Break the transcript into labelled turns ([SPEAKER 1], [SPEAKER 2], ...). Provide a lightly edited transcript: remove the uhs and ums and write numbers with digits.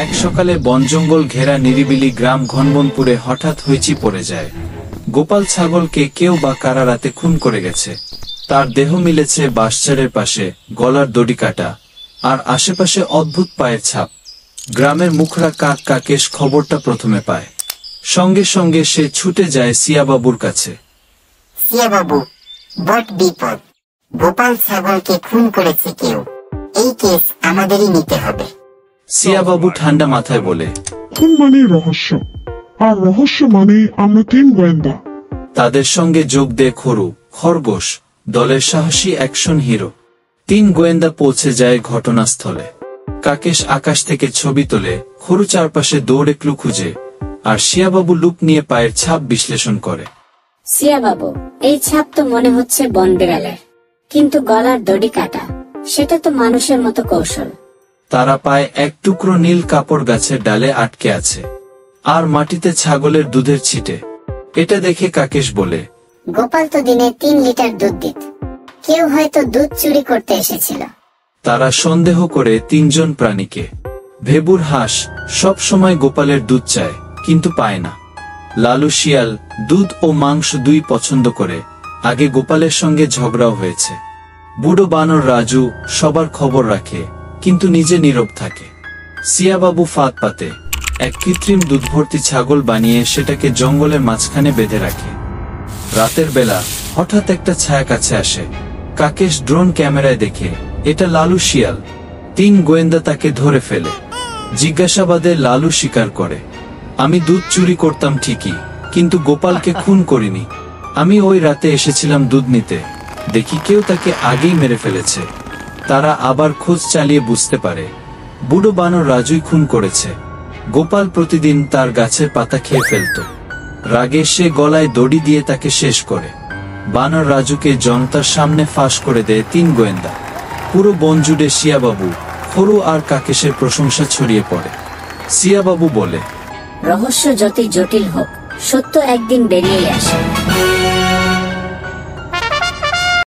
[SPEAKER 1] এক সকালে বনজঙ্গল ঘেরা নিরিবিলি গ্রাম ঘনবনপুরে হঠাৎ হইচি পড়ে যায়। গোপাল ছাগলকে কেউ বা কারা রাতে খুন করে গেছে। তার দেহ মিলেছে বাঁশঝাড়ের পাশে, গলার দড়ি কাটা, আর আশেপাশে অদ্ভুত পায়ের ছাপ। গ্রামের মুখরা কাক কাকেশ খবরটা প্রথমে পায়। সঙ্গে সঙ্গে সে ছুটে যায় সিয়াবাবুর কাছে।
[SPEAKER 2] সিয়াবাবু, বট বিপদ, গোপাল ছাগলকে খুন করেছে কেউ। এই কেস আমাদেরই নিতে হবে।
[SPEAKER 1] সিয়াবাবু ঠান্ডা মাথায় বলে,
[SPEAKER 3] খুন মানে রহস্য, আর রহস্য মানে আমরা 3 গোয়েন্দা।
[SPEAKER 1] তাদের সঙ্গে যোগ দেয় খরু, খরগোশ, দলের সাহসী অ্যাকশন হিরো। 3 গোয়েন্দা পৌঁছে যায় ঘটনাস্থলে। কাকেশ আকাশ থেকে ছবি তোলে, খরু চারপাশে দৌড়ে ক্লু খুঁজে, আর সিয়াবাবু লুপ নিয়ে পায়ের ছাপ বিশ্লেষণ করে।
[SPEAKER 4] সিয়াবাবু, এই ছাপ তো মনে হচ্ছে বন বিড়ালের, কিন্তু গলার দড়ি কাটা, সেটা তো মানুষের মতো কৌশল।
[SPEAKER 1] তারা পায় এক টুকরো নীল কাপড় গাছের ডালে আটকে আছে, আর মাটিতে ছাগলের দুধের ছিটে। এটা দেখে কাকেশ বলে,
[SPEAKER 2] গোপাল তো দিনে 3 লিটার দুধ দিত, কেউ হয়তো দুধ চুরি করতে এসেছিল।
[SPEAKER 1] তারা সন্দেহ করে 3 জন প্রাণীকে। ভেবুর হাঁস সব সময় গোপালের দুধ চায়, কিন্তু পায় না। লালু শিয়াল দুধ ও মাংস দুই পছন্দ করে, আগে গোপালের সঙ্গে ঝগড়াও হয়েছে। বুড়ো বানর রাজু সবার খবর রাখে, কিন্তু নিজে নীরব থাকে। সিয়াবাবু ফাঁদ পাতে এক কৃত্রিম দুধভর্তি ছাগল বানিয়ে সেটাকে জঙ্গলের মাঝখানে বেঁধে রাখে। রাতের বেলা হঠাৎ একটা ছায়া কাছে আসে। কাকেশ ড্রোন ক্যামেরায় দেখে এটা লালু শিয়াল। 3 গোয়েন্দা তাকে ধরে ফেলে। জিজ্ঞাসাবাদে লালু স্বীকার করে, আমি দুধ চুরি করতাম ঠিকই, কিন্তু গোপালকে খুন করিনি। আমি ওই রাতে এসেছিলাম দুধ নিতে, দেখি কেউ তাকে আগেই মেরে ফেলেছে। তারা আবার খোঁজ চালিয়ে বুঝতে পারে বুড়ো বানর রাজুই খুন করেছে। গোপাল প্রতিদিন তার গাছের পাতা খেয়ে ফেলত। রাগে সে গলায় দড়ি দিয়ে তাকে শেষ করে। বানর রাজুকে জনতার সামনে ফাঁস করে দেয় 3 গোয়েন্দা। পুরো বন জুড়ে সিয়াবাবু, খরু আর কাকেশের প্রশংসা ছড়িয়ে পড়ে। সিয়াবাবু বলে,
[SPEAKER 4] রহস্য যতই জটিল হোক, সত্য একদিন বেরিয়ে আসে।